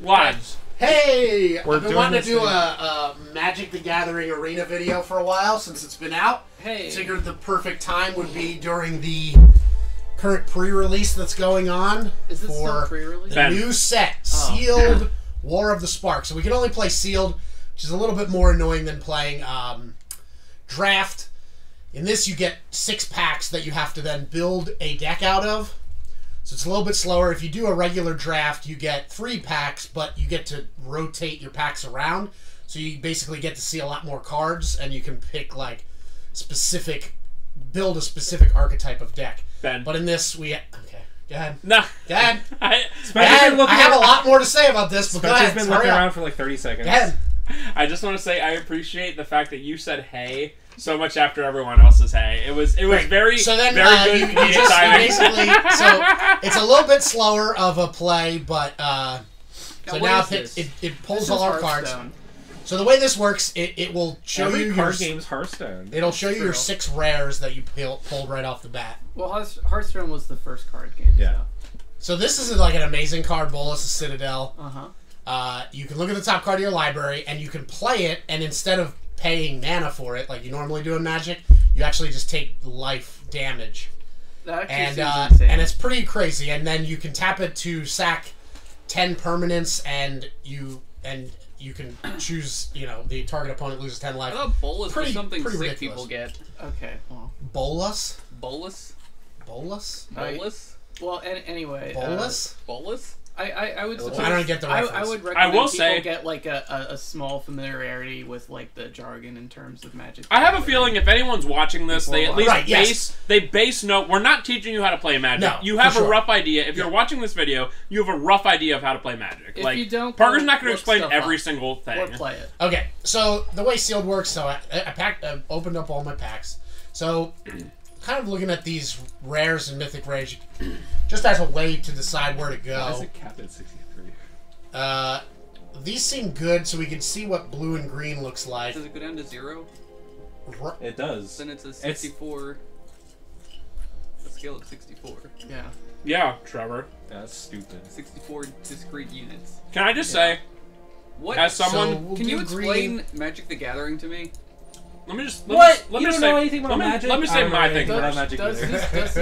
Lads. Hey! I've been wanting to do thing. a Magic the Gathering arena video for a while since it's been out. Hey. Figured the perfect time would be during the current pre-release that's going on Is it still for pre-release? the new set, Sealed War of the Spark. So we can only play Sealed, which is a little bit more annoying than playing Draft. In this, you get 6 packs that you have to then build a deck out of. So it's a little bit slower. If you do a regular draft, you get 3 packs, but you get to rotate your packs around. So you basically get to see a lot more cards, and you can pick, like, build a specific archetype of deck. Ben. But in this, okay, go ahead. No. Go ahead. I have a lot more to say about this, but go ahead. Spencer's been looking around for like 30 seconds. Go ahead. I just want to say I appreciate the fact that you said hey so much after everyone else's hey. It was Right. very so then, very good you just timing. basically so it's a little bit slower of a play, but so now it pulls all our cards. So the way this works, it will show Every you card game's Hearthstone. It'll show you your 6 rares that you pulled right off the bat. Well, Hearthstone was the first card game. Yeah. So this is like an amazing card, Bolas of Citadel. Uh-huh. You can look at the top card of your library, and you can play it, and instead of paying mana for it, like you normally do in Magic, you actually just take life damage. That actually seems insane. And it's pretty crazy. And then you can tap it to sack 10 permanents, and you can choose, the target opponent loses 10 life. I thought Bolus was something pretty sick ridiculous. people get. Okay, well. Bolas? Bolus? Bolus? Bolus? Well, anyway. Bolus? Bolus? I would suggest, I don't get the reference. I would recommend I will people say, get like a small familiarity with like the jargon in terms of Magic. I have a feeling if anyone's watching this, they at least base know. We're not teaching you how to play Magic. No, you have for a sure. rough idea. If you're watching this video, you have a rough idea of how to play Magic. If you don't, Parker's not going to look explain stuff every up. single thing. Or play it. Okay, so the way Sealed works, so I opened up all my packs. So, kind of looking at these rares and mythic rares, just as a way to decide where to go. Why is it capped at 63? These seem good, so we can see what blue and green looks like. Does it go down to 0? It does. Then it's a 64. A scale of 64. Yeah. Yeah, Trevor. That's stupid. 64 discrete units. Can I just say, What? as someone, So we'll can you do explain green. Magic the Gathering to me? let me just What? Let You me don't say, know anything about Magic? Let me I say don't know my anything thing. about Magic Does either.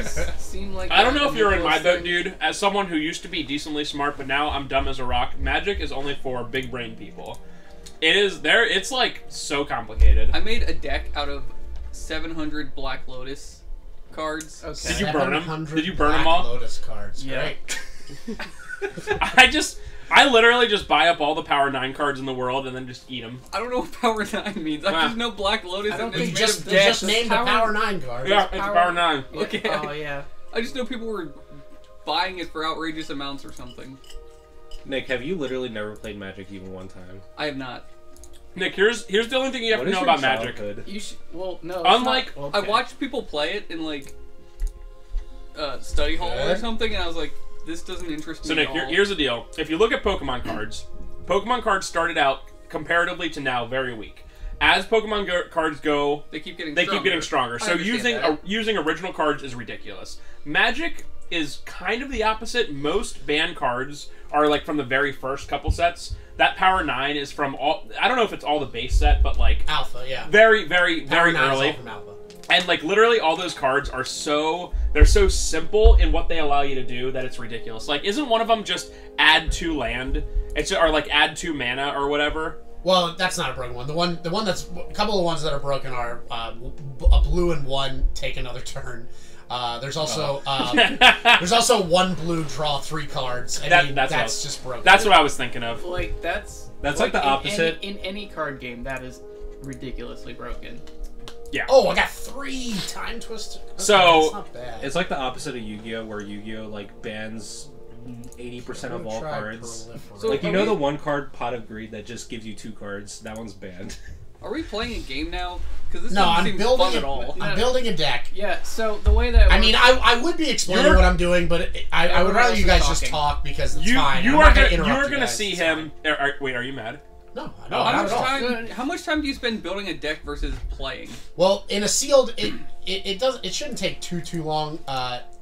this seem like I don't know if you're in my ridiculous boat, thing? dude. As someone who used to be decently smart, but now I'm dumb as a rock. Magic is only for big brain people. It is there. It's like so complicated. I made a deck out of 700 Black Lotus cards. Okay. Did you burn them? 700 Did you burn them Black all? Lotus cards. Yeah. Great. I literally just buy up all the Power 9 cards in the world and then just eat them. I don't know what Power 9 means. I Wow. just know Black Lotus I don't and think it's You made just, of they decks. just named the Power 9 card. Yeah, it's Power- Power 9. Okay. Oh yeah. I just know people were buying it for outrageous amounts or something. Nick, have you literally never played Magic even one time? I have not. Nick, here's the only thing you have What to is know your about Magic. childhood? You should. Well, no. it's Unlike- not- I okay. watched people play it in like study hall or Good. something, and I was like, "This doesn't interest me." So Nick, at all. here's the deal. If you look at Pokemon cards, Pokemon cards started out comparatively to now very weak. As Pokemon cards go, they keep getting stronger. I So understand using original cards is ridiculous. Magic is kind of the opposite. Most banned cards are like from the very first couple sets. That Power 9 is from all. I don't know if it's all the base set, but like Alpha, yeah. very, very, Power very 9 is early. all from Alpha. And like literally all those cards are they're so simple in what they allow you to do that it's ridiculous. Like, isn't one of them just add 2 land? Or like add 2 mana or whatever? Well, that's not a broken one. The one that's a couple of ones that are broken are a blue and 1 take another turn. There's also there's also 1 blue draw 3 cards. That's just broken. That's what I was thinking of. Like that's like the opposite. in any card game. That is ridiculously broken. Yeah. Oh, I got 3 time twister. Okay, So- that's not bad. It's like the opposite of Yu-Gi-Oh, where Yu-Gi-Oh like bans 80% of all Try cards. proliferate. So- Like, you Are know we- the one card Pot of Greed that just gives you 2 cards? That one's banned. Are we playing a game now? Because this No, doesn't I'm seem building fun it. at all. I'm building a deck. Yeah. So the way that I mean, I would be explaining what I'm doing, but I would Everyone rather else you is guys just talking. talk because it's You fine. you I'm are not gonna interrupt you are you gonna guys. see It's him. fine. Wait, are you mad? No, How not much at all. time? How much time do you spend building a deck versus playing? Well, in a sealed, it shouldn't take too long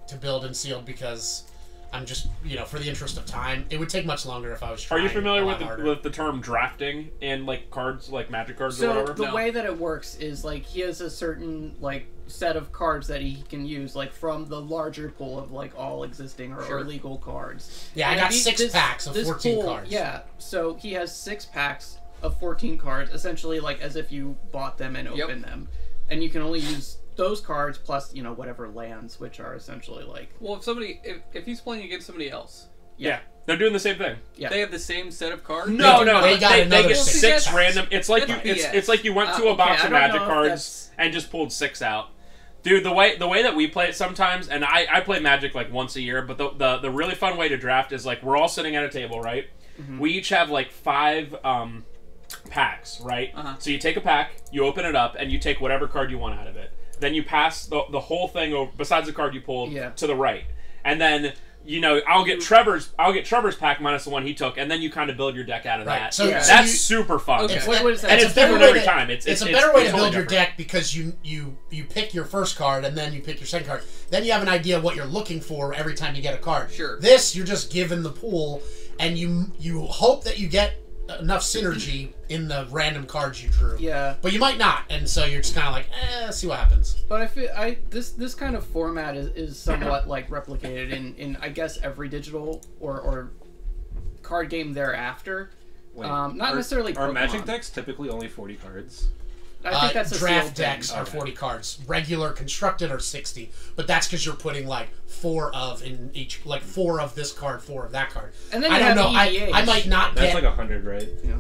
to build in sealed because I'm just, for the interest of time. It would take much longer if I was Are trying. you familiar a with lot harder. with the term drafting in like cards, like Magic cards or So whatever? the way that it works is like he has a certain like set of cards that he can use like from the larger pool of like all existing or legal cards. Yeah, And I got 6 packs of 14 pool, cards. Yeah, so he has 6 packs of 14 cards, essentially like as if you bought them and opened them, and you can only use those cards plus whatever lands, which are essentially like. Well, if he's playing against somebody else, Yeah, they're doing the same thing. Yeah. they have the same set of cards. No, They got they another get 6 6 packs. random. It's like That's you. BS. It's like you went to a Okay, box I of don't Magic know if cards that's- and just pulled 6 out. Dude, the way that we play it sometimes, and I play Magic like once a year, but the really fun way to draft is like we're all sitting at a table, right? Mm-hmm. We each have like 5 packs, right? So you take a pack, you open it up, and you take whatever card you want out of it. Then you pass the whole thing over, besides the card you pulled, to the right, and then I'll get Trevor's pack minus the one he took, and then you kind of build your deck out of that. So That's super fun. Okay. What is that? And it's different every time. It's a better way to totally build your different. deck because you pick your first card and then you pick your second card. Then you have an idea of what you're looking for every time you get a card. Sure. This, you're just given the pool, and you hope that you get enough synergy in the random cards you drew. Yeah. But you might not, and so you're just kind of like, see what happens. But I feel this kind of format is somewhat like replicated in I guess every digital or card game thereafter. Wait, Not necessarily Are Pokemon. Magic decks typically only 40 cards? I think that's a draft sealed thing. decks are 40 cards. Regular constructed are 60, but that's because you're putting like 4 of in each, like 4 of this card, 4 of that card. And then I you don't have know. EDH. I might not That's get. like 100, right? Yeah.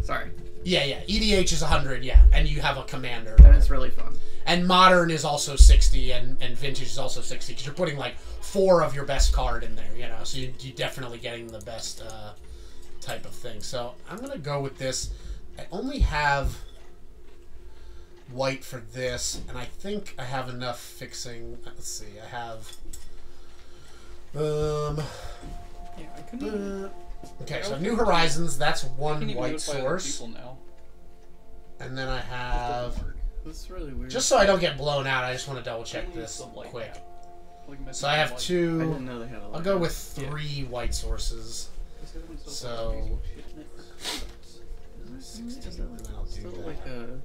Sorry. Yeah. EDH is 100. Yeah, and you have a commander. And it's really fun. And modern is also 60, and vintage is also 60 because you're putting like 4 of your best card in there. So you're definitely getting the best type of thing. So I'm gonna go with this. I only have white for this, and I think I have enough fixing. Let's see, I have Yeah, I couldn't. okay, so New Horizons, that's I can't one even white notify other source, people now. and then I have, That's really weird. just so I don't get blown out, I just want to double check Only this some light quick. cap. Like So I have I 2. didn't know they had a lot. I'll go with 3 white sources. So, and then I'll do Still that. like a.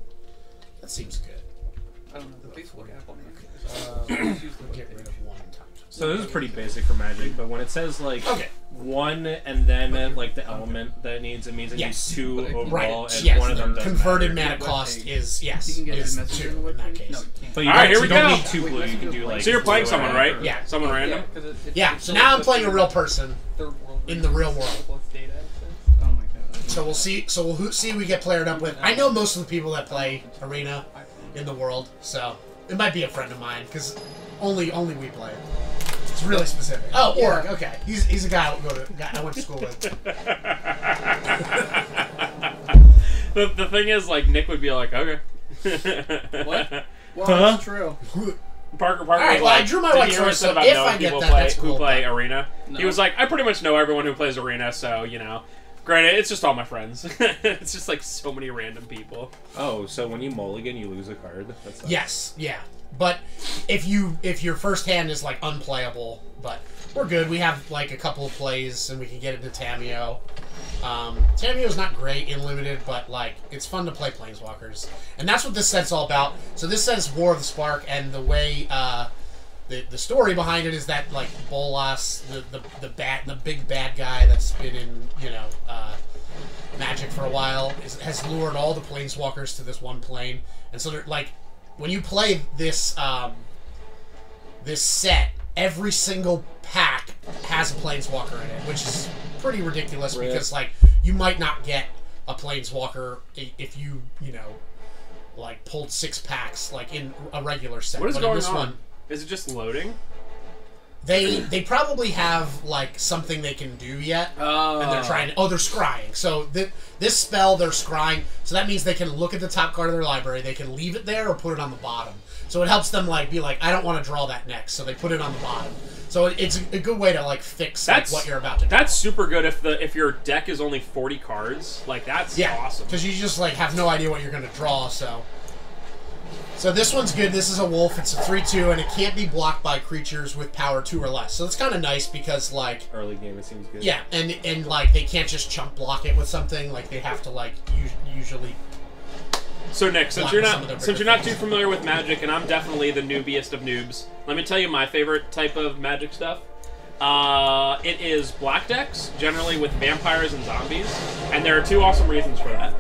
That seems good. I don't know the Facebook app on Get rid of 1 time. So this is pretty basic for Magic, but when it says like Okay. 1 and then like the element that it needs, it means it Yes. needs 2 overall, Right. and Yes. one of them doesn't Converted matter. mana cost is You can get is a message 2 in the in that webpage? case. No, you can't. But you All right, don't, here we you don't go. need 2 blue. You can do like. So you're playing blue someone, and right? red. Yeah. Someone random. Yeah. So now I'm playing a real person in the real world. Oh my god. So we'll see. So we'll see who we get paired up with. I know most of the people that play Arena in the world, so it might be a friend of mine because only we play it. It's really specific. Oh, Orc. Okay, he's a guy I went to school with. The thing is, like, Nick would be like, okay. What? Well, Huh? that's true. Parker Alright, was well, I like, drew my did white you hear what I source, said so about if knowing I get people that, that's who cool, play but- Arena? No. He was like, I pretty much know everyone who plays Arena, so, granted, it's just all my friends. It's just, like, so many random people. Oh, so when you mulligan, you lose a card. That's Yes, yeah. But if your first hand is like unplayable, but we're good. We have like a couple of plays and we can get into Tameo. Tameo's not great in limited, but like it's fun to play Planeswalkers, and that's what this set's all about. So this set's War of the Spark, and the way the story behind it is that like Bolas, the big bad guy that's been in Magic for a while, has lured all the Planeswalkers to this one plane, and so they're like. When you play this this set, every single pack has a Planeswalker in it, which is pretty ridiculous because like you might not get a Planeswalker if you like pulled 6 packs like in a regular set. What is But in going this on? one, Is it just loading? they probably have like something they can do yet. And they're trying to... Oh, they're scrying. So this spell, they're scrying. So that means they can look at the top card of their library. They can leave it there or put it on the bottom. So it helps them like be like, I don't want to draw that next. So they put it on the bottom. So it's a good way to like fix like, what you're about to do. That's super good if your deck is only 40 cards. Like, that's awesome. Because you just like have no idea what you're going to draw, so... So this one's good. This is a wolf. It's a 3/2, and it can't be blocked by creatures with power 2 or less. So it's kind of nice because, like... Early game, it seems good. Yeah, and like, they can't just chump block it with something. Like, they have to, like, usually... So Nick, since you're not too familiar with Magic, and I'm definitely the noobiest of noobs, let me tell you my favorite type of Magic stuff. It is black decks, generally with vampires and zombies, and there are 2 awesome reasons for that.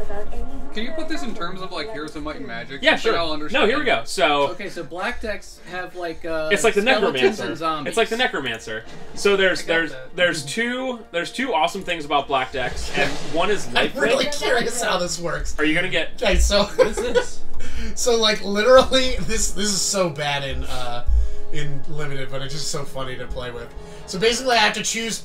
Can you put this in terms of like Heroes of Might and Magic? Yeah, sure. I'll understand. No, here we go. So Okay, so black decks have like it's like the skeletons necromancer. and zombies. It's like the necromancer. So there's that. two awesome things about black decks, and one is I'm lifelink. really curious how this works. Are you gonna get? Okay, so... What is this? So, like, literally, this is so bad in Limited, but it's just so funny to play with. So basically, I have to choose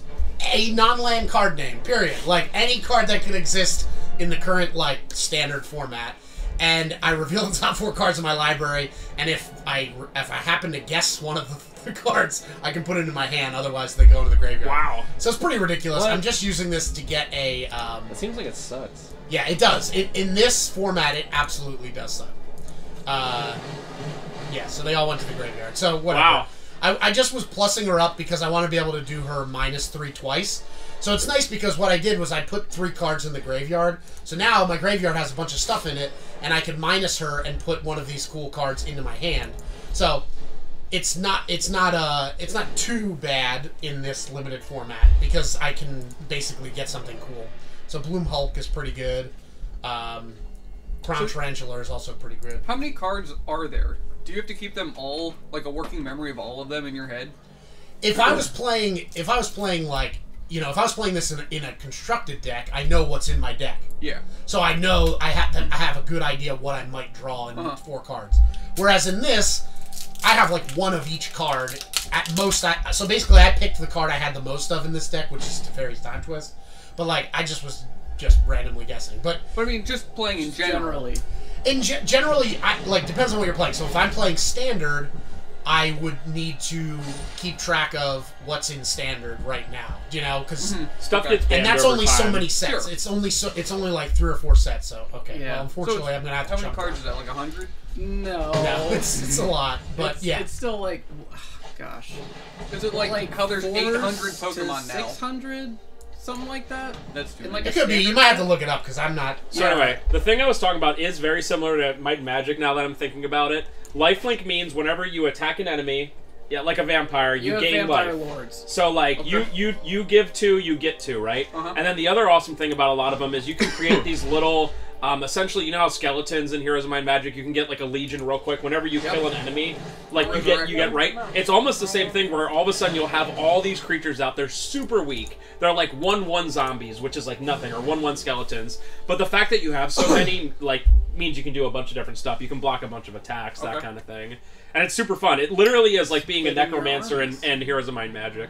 a non-land card name, period. Like, any card that could exist in the current, like, standard format. And I reveal the top 4 cards in my library, and if I happen to guess one of the cards, I can put it in my hand, otherwise they go to the graveyard. Wow. So it's pretty ridiculous. What? I'm just using this to get a... It seems like it sucks. Yeah, it does. In this format, it absolutely does suck. Yeah, so they all went to the graveyard. So, whatever. Wow. I just was plussing her up because I want to be able to do her -3 twice. So it's nice because what I did was I put 3 cards in the graveyard. So now my graveyard has a bunch of stuff in it, and I can minus her and put one of these cool cards into my hand. So it's not too bad in this limited format because I can basically get something cool. So Bloom Hulk is pretty good. Crown Tarantula is also pretty good. How many cards are there? Do you have to keep them all, like a working memory of all of them in your head? If I was playing like, you know, if I was playing this in a constructed deck, I know what's in my deck. Yeah. So I know I have a good idea of what I might draw in 4 cards. Whereas in this, I have like one of each card at most. So basically, I picked the card I had the most of in this deck, which is Teferi's Time Twist. But like, I just was randomly guessing. But I mean, just playing in general. Generally, depends on what you're playing. So if I'm playing Standard, I would need to keep track of what's in Standard right now. You know, because Stuff gets banned and that's over only so time. many sets. Sure. It's only like 3 or 4 sets. So okay, Yeah. well, unfortunately, So I'm gonna have to. How many jump cards down. is that? Like 100? No. No, it's a lot, but it's, yeah. It's still like, gosh. Is it like how there's 800 Pokemon now? 600? Something like that? That's too In many. like It could be. You might have to look it up because I'm not. So anyway, the thing I was talking about is very similar to Might and Magic now that I'm thinking about it. Lifelink means whenever you attack an enemy, yeah, like a vampire, you have gain vampire life. lords. So like Okay. you give 2, you get 2, right? And then the other awesome thing about a lot of them is you can create these little essentially, you know how skeletons in Heroes of Might and Magic, you can get like a legion real quick whenever you kill an enemy, like you get right. It's almost the same thing where all of a sudden you'll have all these creatures out there super weak. They're like 1/1 zombies, which is like nothing, or 1/1 skeletons. But the fact that you have so many like means you can do a bunch of different stuff. You can block a bunch of attacks, that kind of thing. And it's super fun. It literally is like being a necromancer in Heroes of Might and Magic.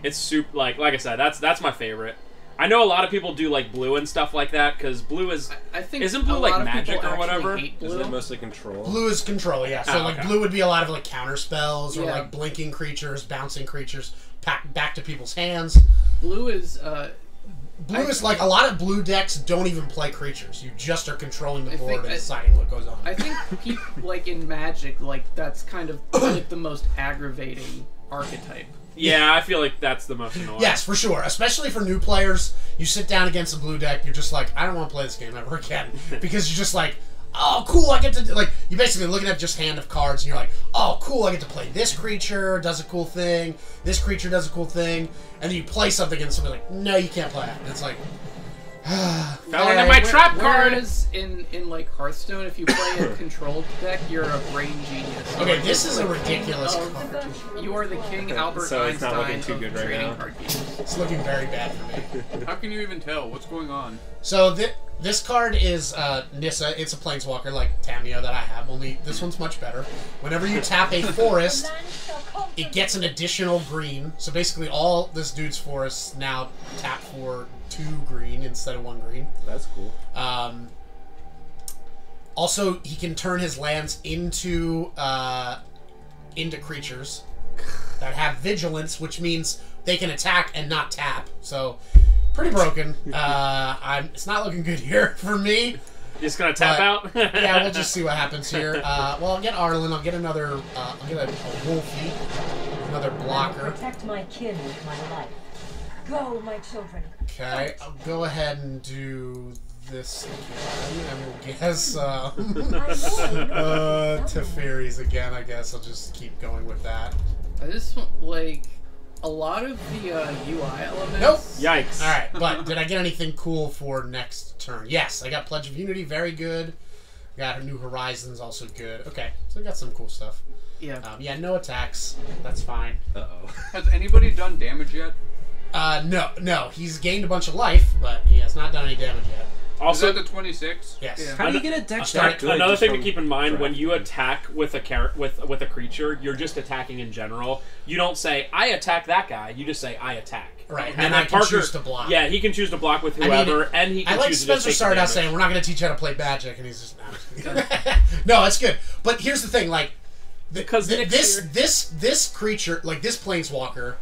It's super like I said, that's my favorite. I know a lot of people do like blue and stuff like that because blue is. I think isn't blue a like lot of magic people or whatever? actually hate blue. Isn't it mostly control? Blue is control, yeah. So like okay. blue would be a lot of like counter spells or Yeah. like blinking creatures, bouncing creatures, back to people's hands. Blue is Blue is like a lot of blue decks don't even play creatures. You just are controlling the I board think and deciding what goes on. I think people like in Magic, like that's kind of like the most aggravating archetype. Yeah, I feel like that's the most annoying. Yes, for sure. Especially for new players, you sit down against a blue deck, you're just like, I don't want to play this game ever again. Because you're just like, oh, cool, I get to... Like, you're basically looking at just hand of cards, and you're like, oh, cool, I get to play this creature, does a cool thing, this creature does a cool thing, and then you play something, and somebody's like, no, you can't play it. And it's like... Fell into my trap card! Whereas in like Hearthstone, if you play a controlled deck, you're a brain genius. Okay, this is a ridiculous Of- card. You are the King Albert So it's not Einstein looking too of good right trading now. card games. It's looking very bad for me. How can you even tell? What's going on? So this card is Nissa. It's a planeswalker like Tamio that I have, only this one's much better. Whenever you tap a forest, it gets an additional green. So basically all this dude's forests now tap for 2 green instead of 1 green. That's cool. Also, he can turn his lands into creatures that have vigilance, which means they can attack and not tap. So, pretty broken. It's not looking good here for me. Just gonna tap out? Yeah, we'll just see what happens here. Well, I'll get Arlen. I'll get another. I'll get a Wolfie, another blocker. Protect my kin with my life. Go, my children. Okay, I'll go ahead and do this again, and we'll guess Teferi's again. I guess I'll just keep going with that. I just like a lot of the UI elements. Nope. Yikes. All right, but did I get anything cool for next turn? Yes, I got Pledge of Unity, very good. Got New Horizons, also good. Okay, so I got some cool stuff. Yeah. Yeah, no attacks. That's fine. Has anybody done damage yet? No. He's gained a bunch of life, but he has not done any damage yet. Also, Is that the 26? Yes. Yeah. How do you get a deck that good? another just thing to from keep in mind when you draft? attack with a with a creature, you're just attacking in general. You don't say I attack that guy. You just say I attack. Right, And and then I can Parker, choose to block. Yeah, he can choose to block with whoever, and he can I like choose to Spencer just take started the out damage. saying we're not going to teach you how to play Magic, and he's just no, it's good. But here's the thing, like, Because this creature, like this Planeswalker,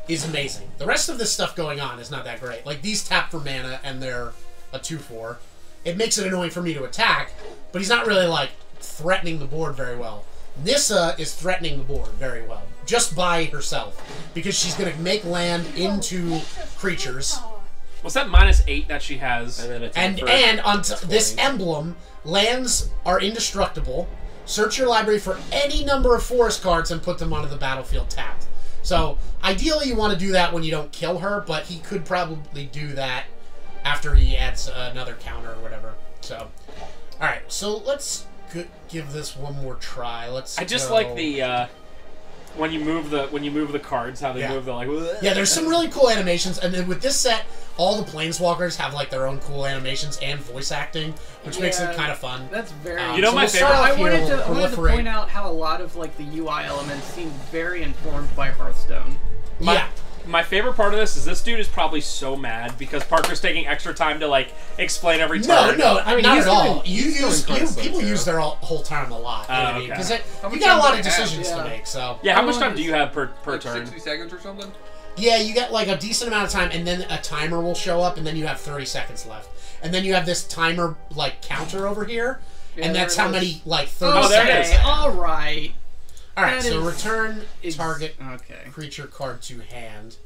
is amazing. The rest of this stuff going on is not that great. Like these tap for mana, and they're a 2/4. It makes it annoying for me to attack, but he's not really like threatening the board very well. Nissa is threatening the board very well, just by herself, because she's going to make land into creatures. What's that -8 that she has? And then attack And for on this 20. emblem, lands are indestructible. Search your library for any number of forest cards and put them onto the battlefield tapped. So ideally, you want to do that when you don't kill her, but he could probably do that after he adds another counter or whatever. So, all right. So let's give this one more try. I just like the when you move the cards, how they move. They're like yeah. There's some really cool animations, and then with this set, all the Planeswalkers have like their own cool animations and voice acting, which makes it kind of fun. That's very. You know my we'll start favorite- off I wanted here, to we'll point out how a lot of like the UI elements seem very informed by Hearthstone. My favorite part of this dude is probably so mad because Parker's taking extra time to like explain every turn. No, I mean, not he's at all. doing People too. use their whole time a lot. You know what I mean? okay. Because How you much got a time lot do of they have? decisions to Yeah. make. So Yeah, how much How time long do is- you have per Like turn? 60 seconds or something? yeah, you get like a decent amount of time, and then a timer will show up, and then you have 30 seconds left, and then you have this timer like counter over here, Yeah, and that's there how it many is. like 30 Oh, there it seconds. is. All right. All right, That so is return target Okay. creature card to hand.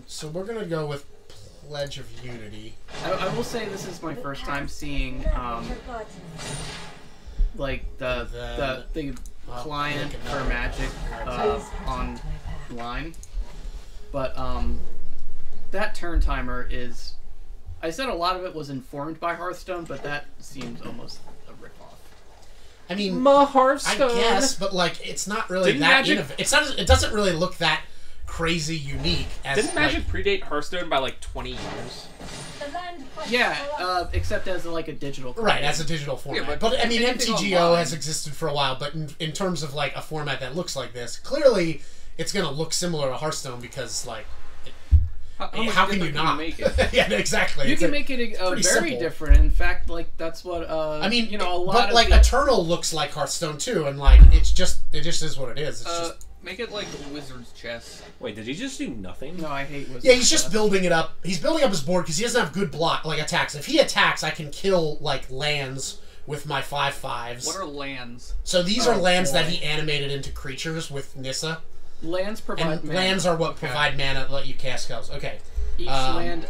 So we're gonna go with Pledge of Unity. I will say this is my first time seeing like the client make for another Magic online, but that turn timer is. I said a lot of it was informed by Hearthstone, but that seems almost a ripoff. I mean, Hearthstone. I guess, but like it's not really Didn't that Magic- innovative. It's not. It doesn't really look that crazy unique. As Didn't Magic like, predate Hearthstone by like 20 years? Yeah, except as like a digital card. right as a digital format? but but I mean, anything MTGO online- has existed for a while. But in terms of like a format that looks like this, clearly it's going to look similar to Hearthstone because like How much how can you different not? make it? Yeah, exactly. You It's can a- make it very pretty simple. different. In fact, like that's what I mean, you know, a lot but of like the, Eternal looks like Hearthstone too, and like it just is what it is. It's just Make it like Wizard's Chess. Wait, did he just do nothing? No, I hate Wizards. yeah, he's just building it up. He's building up his board because he doesn't have good block like attacks. If he attacks, I can kill like lands with my 5/5s. What are lands? So these are Oh, lands that boy. he animated into creatures with Nissa, Lands provide and mana. lands are what provide mana, let you cast spells. Okay. Each land.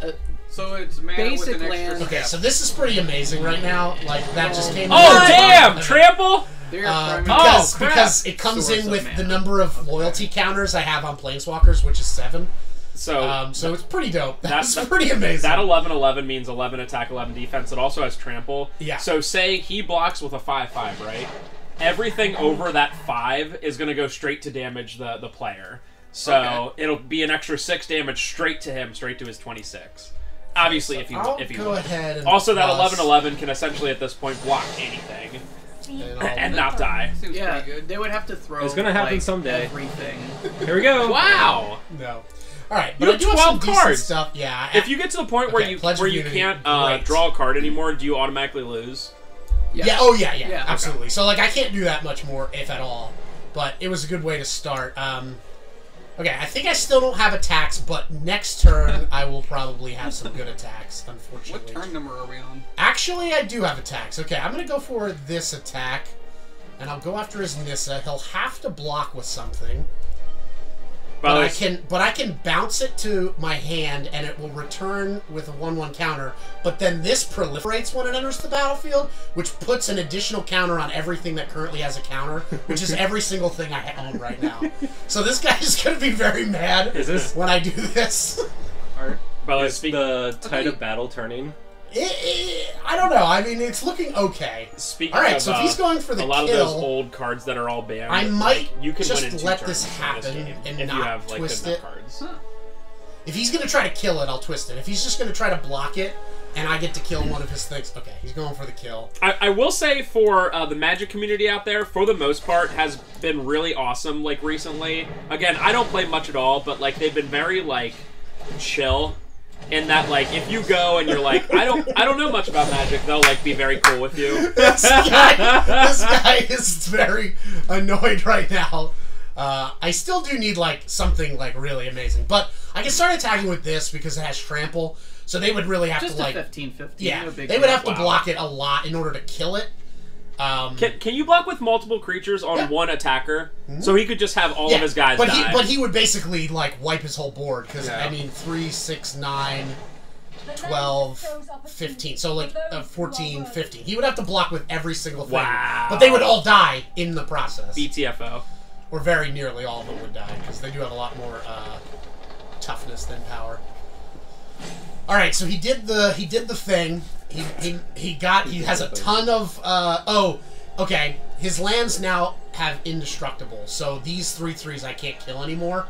So it's mana Basic with an extra land. Okay, step. so this is pretty amazing right now. Like that just came. Oh in. damn! Trample! They're primary- Because Oh, crap. because it comes Source in of with mana. the number of loyalty counters I have on Planeswalkers, which is 7. So So it's pretty dope. That's that- pretty amazing. that 11/11 means 11 attack, 11 defense. It also has trample. Yeah. So say he blocks with a 5/5, right? Everything over that 5 is going to go straight to damage the player. So Okay. it'll be an extra 6 damage straight to him, straight to his 26. Obviously, if he I'll if he go would. ahead and Also, that plus, 11/11 can essentially at this point block anything and I'll- and not die. Seems Yeah, pretty good. they would have to throw. It's gonna happen like, someday. Everything. Here we go. Wow! No. All right, You but I have do have some 12 decent cards. stuff. Yeah. If you get to the point Okay, where Pledge of you Unity, can't great. draw a card anymore, do you automatically lose? Yeah. Oh yeah. Yeah, okay. Absolutely. So like I can't do that much more, if at all. But it was a good way to start. Okay, I think I still don't have attacks, but next turn I will probably have some good attacks, unfortunately. What turn number are we on? Actually, I do have attacks. Okay, I'm going to go for this attack, and I'll go after his Nissa. He'll have to block with something. But I can bounce it to my hand, and it will return with a 1/1 counter. But then this proliferates when it enters the battlefield, which puts an additional counter on everything that currently has a counter, which is every single thing I own right now. So this guy is going to be very mad when I do this. Is the tide of battle turning? I don't know. I mean, it's looking okay. Speaking Alright, of, so if he's going for the a lot kill, of those old cards that are all banned, I might you can just win in 2 let turns this happen in this game and if not you have like twist good enough it. cards. Huh. If he's going to try to kill it, I'll twist it. If he's just going to try to block it, and I get to kill one of his things, okay, he's going for the kill. I will say for the Magic community out there, for the most part, has been really awesome. Like recently, again, I don't play much at all, but like they've been very like chill. In that, like, if you go and you're like, I don't know much about Magic, they'll like be very cool with you. This guy is very annoyed right now. I still do need like something like really amazing, but I can start attacking with this because it has trample. So they would really have Just to like 15-15. yeah, No big they would deal. have to block it a lot in order to kill it. Can you block with multiple creatures on one attacker? So he could just have all of his guys die. But he would basically like wipe his whole board because I mean 3, 6, 9, 12, 15. So like 14, 15. He would have to block with every single thing. Wow. But they would all die in the process. BTFO. Or very nearly all of them would die because they do have a lot more toughness than power. All right, so he did the thing. He has a ton of okay. His lands now have indestructible, so these 3/3s I can't kill anymore.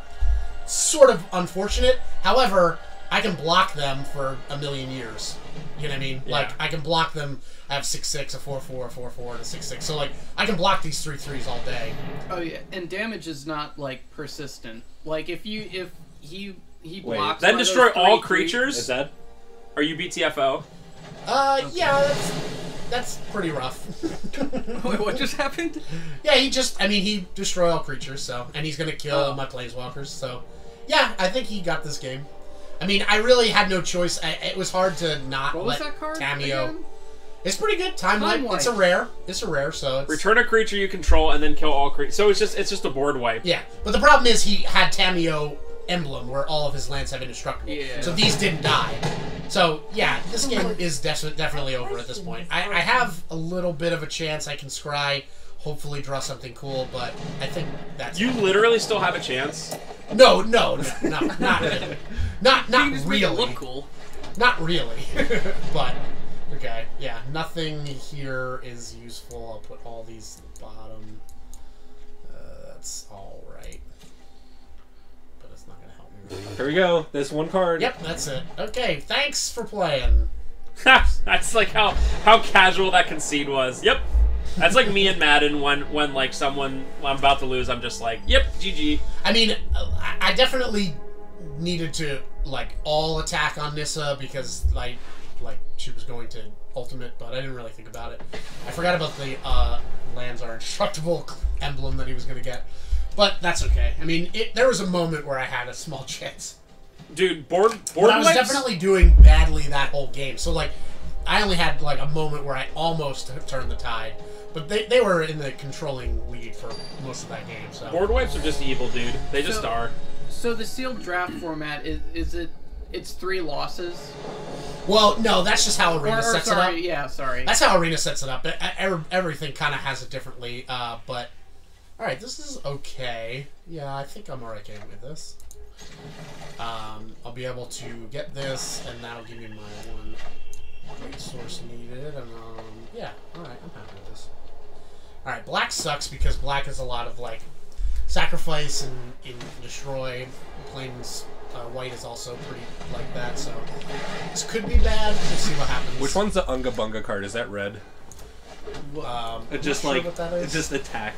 Sort of unfortunate. However, I can block them for a million years. You know what I mean? Yeah. Like I can block them. I have 6/6, a 4/4, a 4/4, and a 6/6. So like I can block these 3/3s all day. Oh yeah, and damage is not like persistent. Like if he blocks. Then one of destroy those all 3/3 creatures? Is that? Are you BTFO? Yeah, that's pretty rough. Wait, what just happened? Yeah, he destroy all creatures, so, and he's gonna kill my planeswalkers, so, yeah, I think he got this game. I mean, I really had no choice. It was hard to not What was let that card Cameo. again? It's pretty good. Time wipe. It's a rare. It's a rare, so it's... Return a creature you control and then kill all creatures. So it's just a board wipe. Yeah, but the problem is he had Tameo Emblem, where all of his lands have indestructible. Yeah. So these didn't die. So, yeah, this game is definitely over at this point. I have a little bit of a chance. I can scry, hopefully draw something cool, but I think that's... You literally still have a chance? No, not really. Not You can just make it really. look cool. Not really. But, okay, yeah, nothing here is useful. I'll put all these at the bottom. That's alright. But it's not going to help me really. Here we go. This one card. Yep, that's it. Okay, thanks for playing. That's like how casual that concede was. Yep. That's like me and Madden when like when I'm about to lose, I'm just like, yep, GG. I mean, I definitely needed to like all attack on Nissa because like she was going to ultimate, but I didn't really think about it. I forgot about the lands are indestructible emblem that he was going to get, but that's okay. I mean, there was a moment where I had a small chance. Dude, board But I was wipes? definitely doing badly that whole game. So like, I only had like a moment where I almost turned the tide. But they were in the controlling lead for most of that game. So Board wipes are just evil, dude. They just are. So the sealed draft format it's 3 losses. Well, no, that's just how Arena Or sets sorry, it up. yeah, sorry. That's how Arena sets it up. Everything kind of has it differently. But all right, this is okay. Yeah, I think I'm alright with this. I'll be able to get this, and that'll give me my one resource needed. And yeah, all right, I'm happy with this. All right, black sucks because black is a lot of like sacrifice and destroy. Plains white is also pretty like that, so this could be bad. We'll see what happens. Which one's the Unga Bunga card? Is that red? I'm Just not sure like what that is. it's just attack,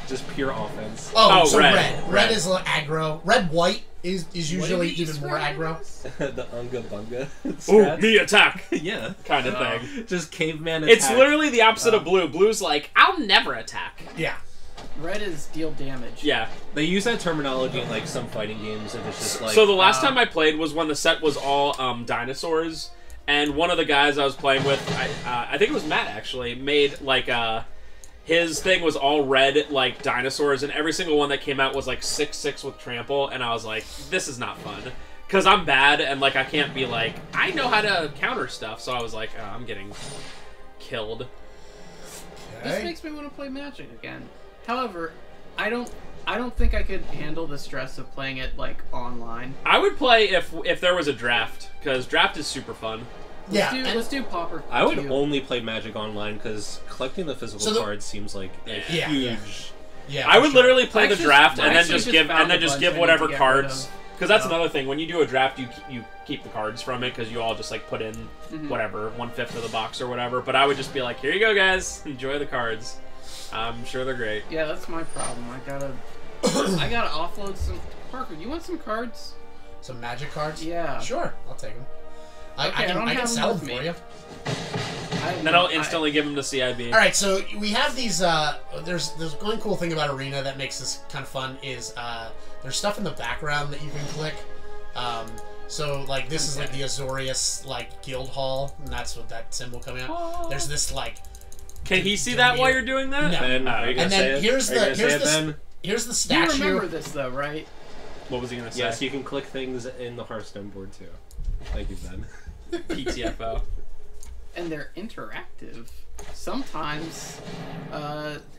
just pure offense. Oh, so red. red. Red is like aggro. Red white is usually even more aggro. The Unga Bunga. Ooh, strats. me attack Yeah. kind of thing. Just caveman attack. It's literally the opposite of blue. Blue's like, I'll never attack. Yeah. Red is deal damage. Yeah. They use that terminology in like some fighting games, and it's just like. So the last time I played was when the set was all dinosaurs, and one of the guys I was playing with, I think it was Matt actually, made like his thing was all red like dinosaurs, and every single one that came out was like 6/6 with trample, and I was like, this is not fun. Because I'm bad, and like I can't be like, I know how to counter stuff, so I was like, I'm getting killed. This makes me want to play Magic again. However, I don't think I could handle the stress of playing it like online. I would play if there was a draft, because draft is super fun. Let's do Pauper. I would only play Magic online because collecting the physical cards seems like a huge. Yeah, I would literally play the draft and then actually just give I whatever need to get cards. rid of. Because that's another thing. When you do a draft, you keep the cards from it because you all just like put in whatever 1/5 of the box or whatever. But I would just be like, here you go, guys, enjoy the cards. I'm sure they're great. Yeah, that's my problem. I gotta offload some. Parker, you want some cards? Some Magic cards? Yeah. Sure, I'll take them. I Okay, can have sell with them for me. you. Then I'll instantly give them to CIB. All right, so we have these. There's one cool thing about Arena that makes this kind of fun is there's stuff in the background that you can click. So like this is like the Azorius like guild hall, and that's what that symbol coming out. There's this like. Can he see that while you're doing that? No. Ben, are you gonna And say then it? here's Are you the gonna say it, Ben? here's the You statue. remember this though, right? What was he gonna say? Yes, you can click things in the Hearthstone board too. Thank you, Ben. PTFO. And they're interactive. Sometimes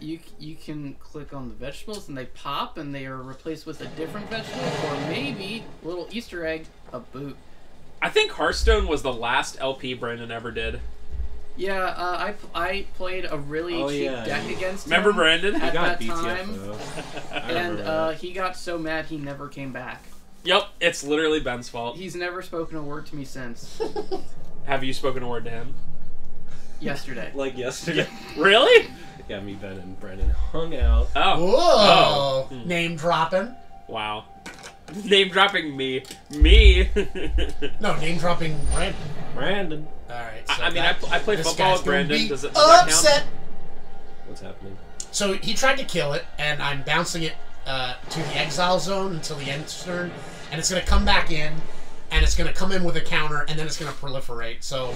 you can click on the vegetables and they pop and they are replaced with a different vegetable, or maybe a little Easter egg, a boot. I think Hearthstone was the last LP Brandon ever did. Yeah, I played a really cheap deck against him. Remember Brandon? At got that BTFO. time, and he got so mad he never came back. Yep, it's literally Ben's fault. He's never spoken a word to me since. Have you spoken a word to him? Yesterday. Like yesterday. Really? Yeah, me, Ben, and Brandon hung out. Oh. Whoa! Name dropping. Wow. Name dropping me. Me. No, name dropping Brandon. Brandon. All right. So I mean, I play this football guy's with gonna Brandon. be Does that upset. count? What's happening? So he tried to kill it, and I'm bouncing it to the exile zone until the end turn, and it's going to come back in, and it's going to come in with a counter, and then it's going to proliferate. So,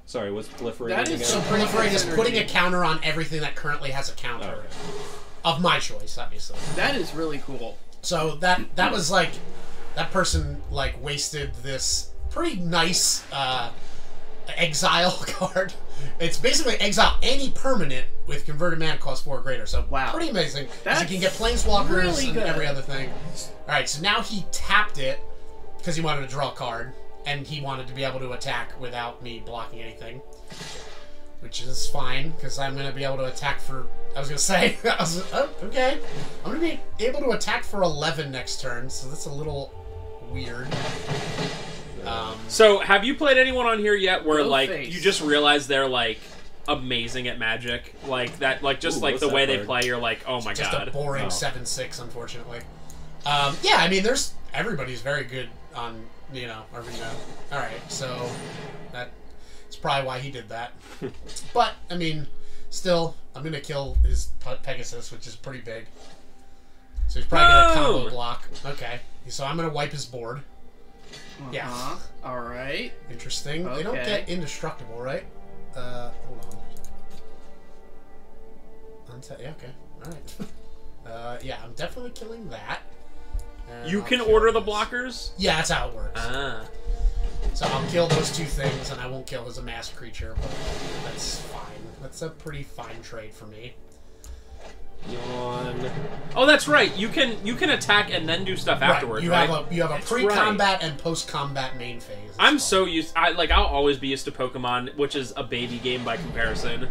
Sorry, what's proliferating That is again? so proliferate is putting a counter on everything that currently has a counter. Oh, okay. Of my choice, obviously. That is really cool. So that was like, that person like wasted this pretty nice exile card. It's basically exile any permanent with converted mana cost 4 or greater. So Wow. pretty amazing. Because you That's can get planeswalkers really and good. every other thing. Alright, so now he tapped it because he wanted to draw a card. And he wanted to be able to attack without me blocking anything. Which is fine, because I'm going to be able to attack for... I was going to say... okay. I'm going to be able to attack for 11 next turn, so that's a little weird. So, have you played anyone on here yet where, Go like, face. you just realize they're, like, amazing at Magic? Like, that, like, just, Ooh, like, what's the that way they card? play, you're like, oh my Just god. a boring Oh. 7/6, unfortunately. Yeah, I mean, everybody's very good on, Arena. Alright, so that's probably why he did that. But, I mean, still, I'm going to kill his Pegasus, which is pretty big. So he's probably going to combo Boom! block. Okay, so I'm going to wipe his board. Yeah. Alright. Interesting. They don't Okay. get indestructible, right? Hold on. Yeah, okay. Alright. Yeah, I'm definitely killing that. And You I'll can kill order the this. blockers? Yeah, that's how it works. Ah. So I'll kill those two things, and I won't kill his amass creature, but that's fine. That's a pretty fine trade for me. Yawn. Oh, that's right. You can attack and then do stuff afterwards, You right? have a That's pre-combat and post-combat main phase. it's I'm called. so used. I'll always be used to Pokemon, which is a baby game by comparison,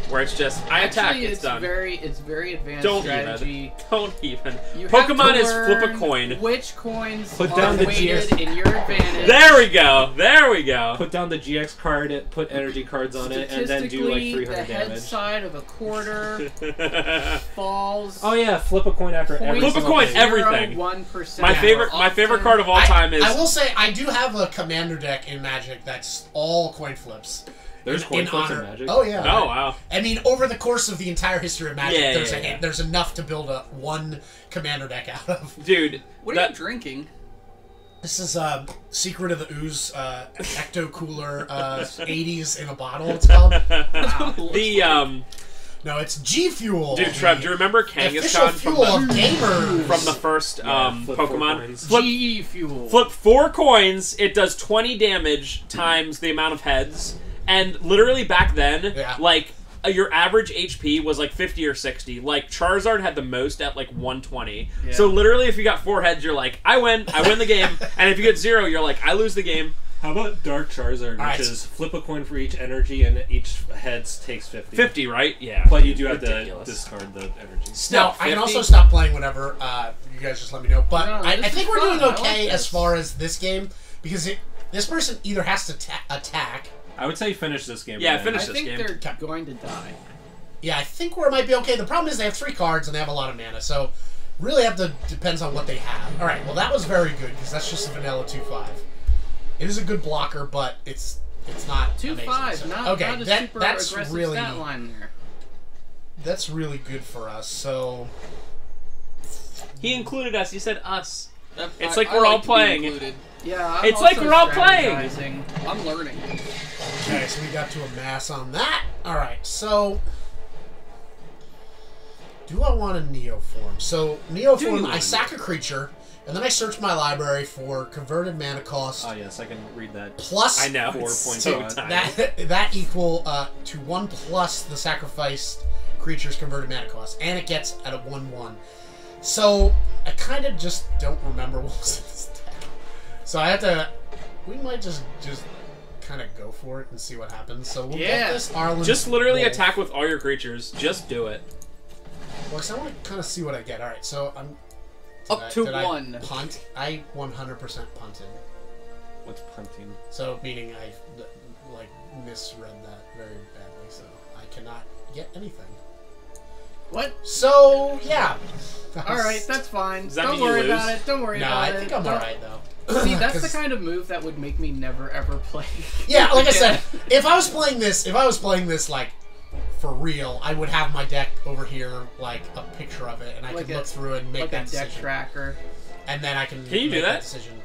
where it's just I attack, Actually, it's done. It's very advanced Don't strategy. even. Don't even. You Pokemon have to is flip a learn coin. Which coins Put are down the weighted GX. in your advantage. There we go. There we go. Put down the GX card, put energy cards on it, and then do like Statistically, 300 the head damage. side of a quarter falls. Oh yeah, flip a coin after every Flip a single coin thing. everything. 1% my favorite card of all time is. I will say I do have a commander deck in Magic that's all coin flips. There's coin in flips in honor. Magic? Oh yeah. Oh wow. I mean, over the course of the entire history of Magic, Yeah, there's enough to build a one commander deck out of. Dude, What are you drinking? This is Secret of the Ooze Ecto Cooler 80s in a bottle. It's called. the No, it's G Fuel. dude, Trev, do you remember official Kangaskhan fuel of gamers from the first flip 4 Pokemon? coins. GE fuel. Flip 4 coins. It does 20 damage times the amount of heads, and literally back then, like your average HP was like 50 or 60. Like Charizard had the most at like 120. Yeah. So literally, if you got 4 heads, you're like, I win the game. And if you get 0, you're like, I lose the game. How about Dark Charizard, Alright. which is flip a coin for each energy, and each heads takes 50. 50, right? Yeah. But you do have Ridiculous. to discard the energy. No, I can also stop playing whenever. You guys just let me know. But No, I this think is we're fun. doing I okay like as this. far as this game because this person either has to attack. I would say finish this game. Yeah, then. finish I this think game. they're going to die. Yeah, I think we might be okay. The problem is they have 3 cards and they have a lot of mana, so really depends on what they have. All right, well that was very good because that's just a vanilla 2/5. It is a good blocker, but it's not 2/5, amazing. So, not okay, a super that's aggressive really stat line there. that's really good for us. So He included us. He said us. That- It's I- like I we're all to be playing. included. Yeah, I'm It's like also we're all playing. strategizing. I'm learning. okay, so we got to amass on that. All right, so. Do I want a Neoform? So, Neoform, I sack a creature, and then I search my library for converted mana cost Oh yes, I can read that. plus I know. 4 it's points so on. tiny. that equal to 1 plus the sacrificed creature's converted mana cost, and it gets at a 1/1. So, I kind of just don't remember what was in this deck. So I have to... We might just kind of go for it and see what happens. So we'll get this Arlen. Just literally Wolf. attack with all your creatures. Just do it. Well, 'cause I want to kind of see what I get. All right, so I'm Up to did 1. I punt. I 100% punted. What's punting? So meaning I like misread that very badly. So I cannot get anything. What? So yeah. All right, that's fine. Does that Don't mean you worry lose? about it. Don't worry No, about I it. think I'm Don't- alright though. See, that's the 'Cause- kind of move that would make me never ever play. Yeah, like I again. said, if I was playing this like for real, I would have my deck over here, like a picture of it, and I Like could a- look through it and make like that a deck decision. tracker. And then I can Can you do make that? decision.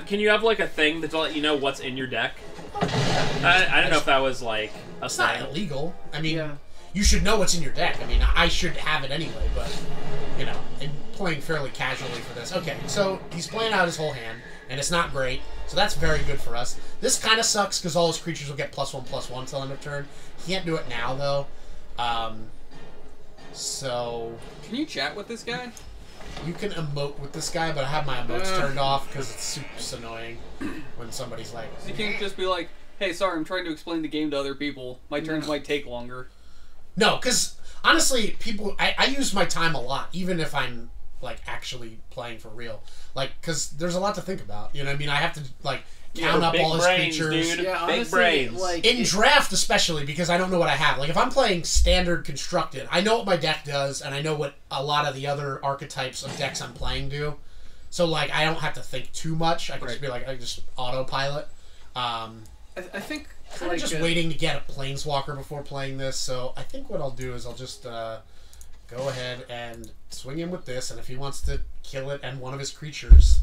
Can you have like a thing to let you know what's in your deck? I don't know if that was like a It's not thing. illegal. I mean, Yeah. you should know what's in your deck. I mean, I should have it anyway, but you know, I'm playing fairly casually for this. Okay, so he's playing out his whole hand, and it's not great. So that's very good for us. This kind of sucks because all his creatures will get +1/+1 till end of turn. He can't do it now though. So Can you chat with this guy? you can emote with this guy, but I have my emotes turned off because it's super annoying when somebody's like, You can't just be like, hey, sorry, I'm trying to explain the game to other people. My turns might take longer. no, because honestly, people, I use my time a lot, even if I'm like actually playing for real. Like, because there's a lot to think about. You know what I mean? I have to like count up big all his brains, creatures. dude. Yeah, Big honestly, brains. like In draft, especially because I don't know what I have. Like, if I'm playing standard constructed, I know what my deck does, and I know what a lot of the other archetypes of decks I'm playing do. So, like, I don't have to think too much. I can just be like, I just autopilot. I think Kind of just waiting to get a planeswalker before playing this. So, I think what I'll do is I'll just go ahead and swing him with this, and if he wants to kill it and one of his creatures,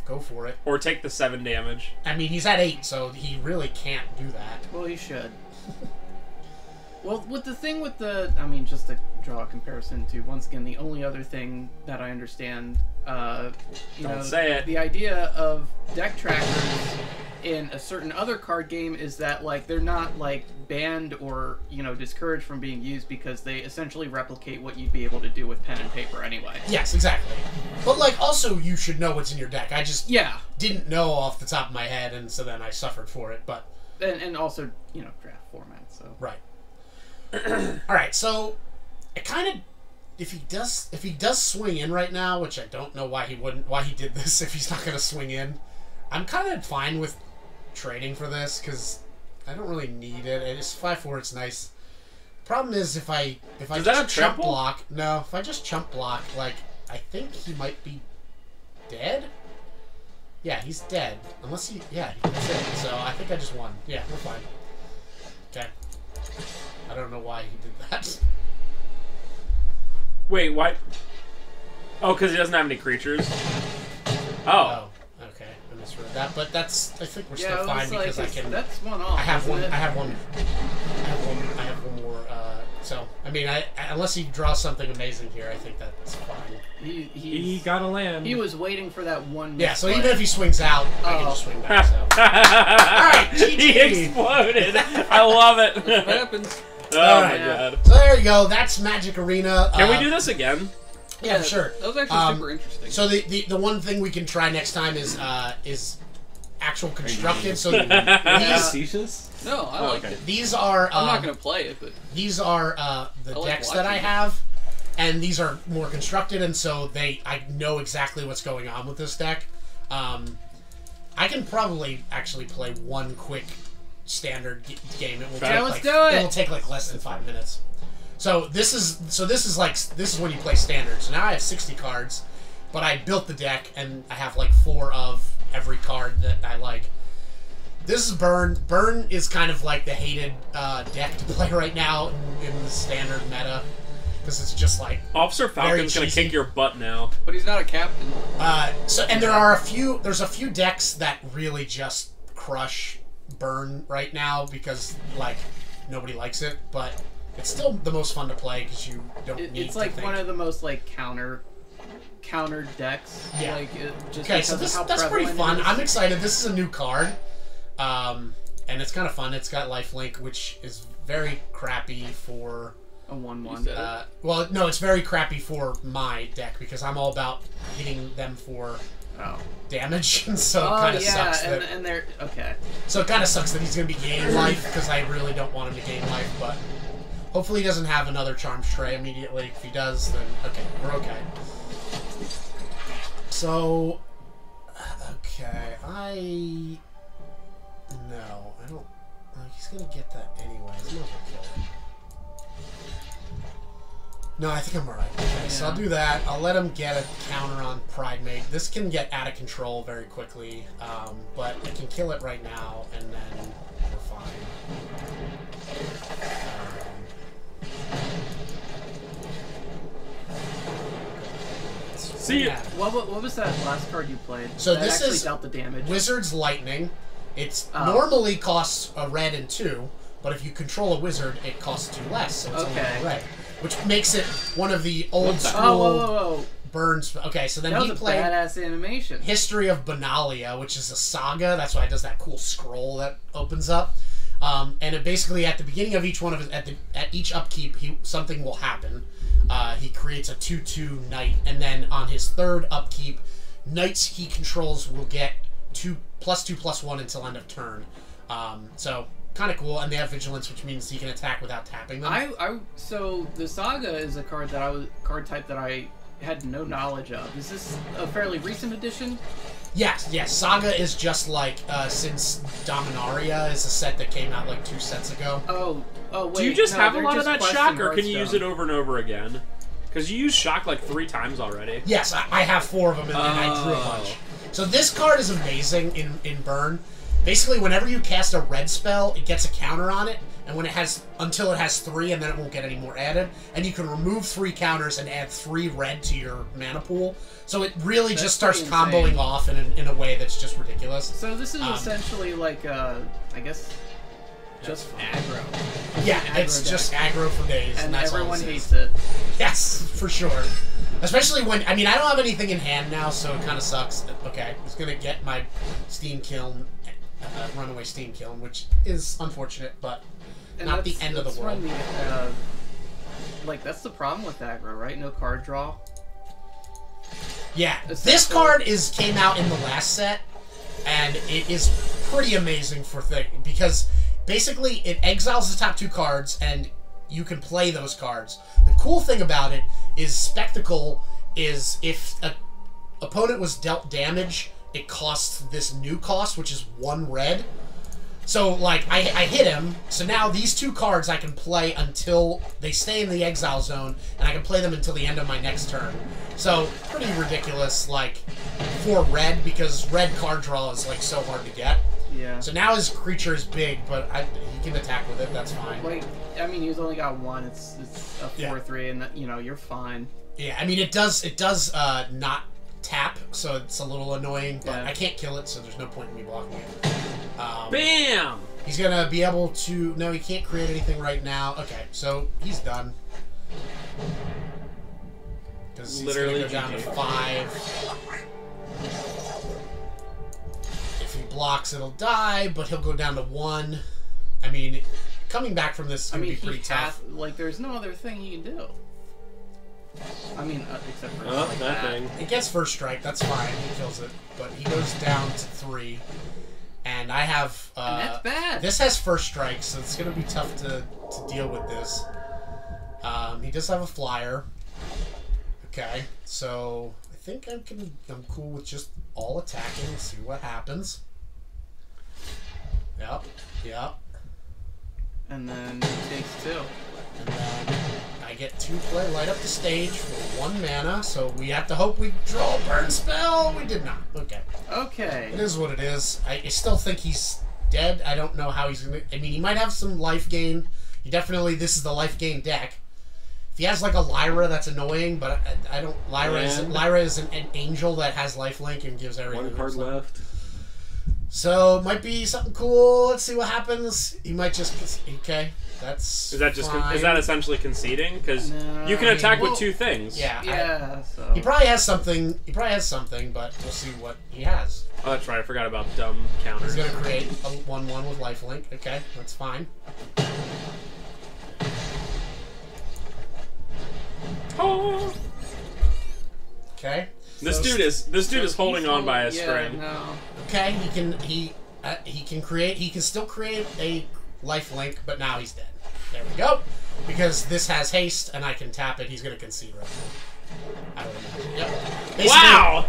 go for it. Or take the 7 damage. I mean, he's at 8, so he really can't do that. Well, you should. Well, with the thing with the, I mean, just to draw a comparison to, once again, the only other thing that I understand, you Don't know, say it. the idea of deck trackers in a certain other card game is that, like, they're not, like, banned or, you know, discouraged from being used because they essentially replicate what you'd be able to do with pen and paper anyway. Yes, exactly. But, like, also, you should know what's in your deck. I just didn't know off the top of my head, and so then I suffered for it, but... And also, you know, draft format, so... Right. Alright, so, it kind of... If he does swing in right now, which I don't know why he did this if he's not going to swing in, I'm kind of fine with trading for this, because I don't really need it. It's 5/4, it's nice. Problem is, if I Does that have just chump trample? block... No, if I just chump block, like, I think he might be dead? Yeah, he's dead. Unless he... Yeah, that's it. So I think I just won. Yeah, we're fine. Okay. I don't know why he did that. Wait, why? Oh, because he doesn't have any creatures? Oh. Okay. I misread that. But that's... I think we're still Yeah, fine like, because I can... That's one off. I have one. isn't I it? have one. I have one more. So I mean, unless he draws something amazing here, I think that's fine. He got a land. He was waiting for that one. Yeah. So misplay. even if he swings out, I can just swing back. So. Alright, he GG. exploded. I love it. What happens? Oh Alright. my god. So there you go. That's Magic Arena. Can we do this again? Yeah, sure. That was actually super interesting. So the one thing we can try next time is actual constructed. So Facetious? No, I liked it. these are. I'm not gonna play it, but These are the I like decks that I watching have, and these are more constructed, and so I know exactly what's going on with this deck. I can probably actually play one quick standard game. It will take let's do it! It will take like less than 5 minutes. So this is when you play standard. So now I have 60 cards, but I built the deck and I have like 4 of every card that I like. This is Burn. Burn is kind of like the hated deck to play right now in the standard meta because it's just like Officer Falcon's gonna cheesy. kick your butt now. but he's not a captain. and there's a few decks that really just crush Burn right now because like nobody likes it, but it's still the most fun to play because you don't need It's to like think. one of the most like counter decks. Yeah. Like just Okay, so because of how that's pretty prevalent fun. it is. I'm excited. This is a new card, and it's kind of fun. It's got lifelink, which is very crappy for. A 1/1. You said Well, no, it's very crappy for my deck because I'm all about hitting them for damage, and so it kind of sucks that. and they're okay. So it kind of sucks that he's going to be gaining life because I really don't want him to gain life, but hopefully he doesn't have another Charms Tray immediately. If he does, then okay, we're okay. So, okay, no, I don't, he's going to get that anyways. Might as well kill him. No, I think I'm alright. Okay, so I'll do that. I'll let him get a counter on Pride Mate. This can get out of control very quickly, but I can kill it right now, and then we're fine. See ya. What was that last card you played? So that this actually is dealt the damage. Wizard's Lightning. It's normally costs a red and 2, but if you control a wizard, it costs 2 less, so it's only a red. Which makes it one of the old school whoa. burns. Okay, so then That he was a played badass animation. History of Benalia, which is a saga. That's why it does that cool scroll that opens up. And it basically, at the beginning of each one of his, at each upkeep, something will happen. He creates a 2/2 knight, and then on his third upkeep, knights he controls will get +2/+1 until end of turn. So kind of cool, and they have vigilance, which means he can attack without tapping them. So the saga is a card type that I had no knowledge of. Is this a fairly recent addition? Yes. Saga is just like since Dominaria is a set that came out like 2 sets ago. Oh wait. Do you just have a they're lot of just that quests shock, in or can you use Hearthstone. it over and over again? Because you used shock like 3 times already. Yes, I have 4 of them, and I drew a bunch. So this card is amazing in Burn. Basically, whenever you cast a red spell, it gets a counter on it, and until it has 3, and then it won't get any more added. And you can remove 3 counters and add 3 red to your mana pool. So it really just starts pretty comboing insane. off in a way that's just ridiculous. So this is essentially like I guess just aggro. Yeah, Aggro it's deck. just aggro for days, and that's all everyone it is. hates it. Yes, for sure. Especially when, I mean, I don't have anything in hand now, so it kind of sucks. Okay, he's going to get my Steam Kiln, Runaway Steam Kiln, which is unfortunate, but not the end of the world. Like, that's the problem with aggro, right? No card draw. Yeah, this card came out in the last set, and it is pretty amazing because basically it exiles the top 2 cards, and you can play those cards. The cool thing about it is Spectacle is if an opponent was dealt damage, it costs this new cost, which is 1 red. So, like, I hit him, so now these 2 cards I can play until they stay in the exile zone, and I can play them until the end of my next turn. So, pretty ridiculous, like, for red because red card draw is like so hard to get. Yeah. So now his creature is big, but he can attack with it. That's fine. Like, I mean, he's only got one. It's a 4/3, and that, you know, you're fine. Yeah, I mean, it does not tap, so it's a little annoying. But I can't kill it, so there's no point in me blocking it. Bam! He's gonna be able to. No, he can't create anything right now. Okay, so he's done. Because he's gonna go down to 5. If he blocks, it'll die, but he'll go down to 1. I mean, coming back from this is going to be pretty tough. Like, there's no other thing he can do. I mean, except for that that. thing. It gets first strike, that's fine, he kills it. But he goes down to 3. And I have... and that's bad. This has first strike, so it's going to be tough to deal with this. He does have a flyer. Okay, so... I think I'm cool with just all attacking. Let's see what happens. Yep. And then he takes 2. And then I get to play light up the stage for 1 mana, so we have to hope we draw a burn spell. We did not. Okay. Okay. It is what it is. I still think he's dead. I don't know how he's gonna. I mean, he might have some life gain. He definitely. This is the life gain deck. He has like a Lyra, that's annoying, but I don't. Lyra is an angel that has lifelink and gives everything. 1 card left. So it might be something cool. Let's see what happens. He might just okay. That's is that just fine. is that essentially conceding? Because you can attack with 2 things. Yeah. So He probably has something. But we'll see what he has. Oh, that's right. I forgot about dumb counters. He's gonna create a 1/1 with lifelink. Okay, that's fine. Oh. Okay. This dude is holding on by a string. No. Okay, he can still create a lifelink, but now he's dead. There we go. Because this has haste and I can tap it, he's gonna concede right now. I would imagine. Yep. Basically, Wow,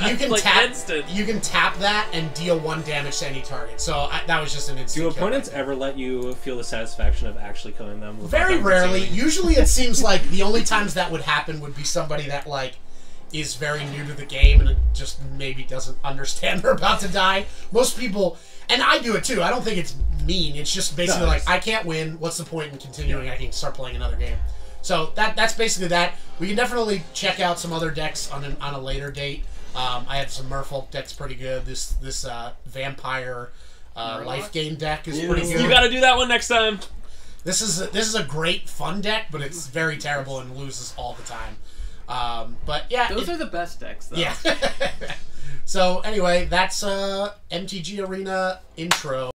you can like tap instant. You can tap that and deal 1 damage to any target. So that was just an instant. Do opponents ever let you feel the satisfaction of actually killing them? Very rarely. Usually, it seems like the only times that would happen would be somebody that like is very new to the game and just maybe doesn't understand they're about to die. Most people, and I do it too. I don't think it's mean. It's just basically like I can't win. What's the point in continuing? I can start playing another game. So that's basically that. We can definitely check out some other decks on a later date. I have some Merfolk decks pretty good. This Vampire Life Gain deck is pretty good. You got to do that one next time. This is a great fun deck, but it's very terrible and loses all the time. But yeah, those are the best decks, though. Yeah. So anyway, that's MTG Arena intro.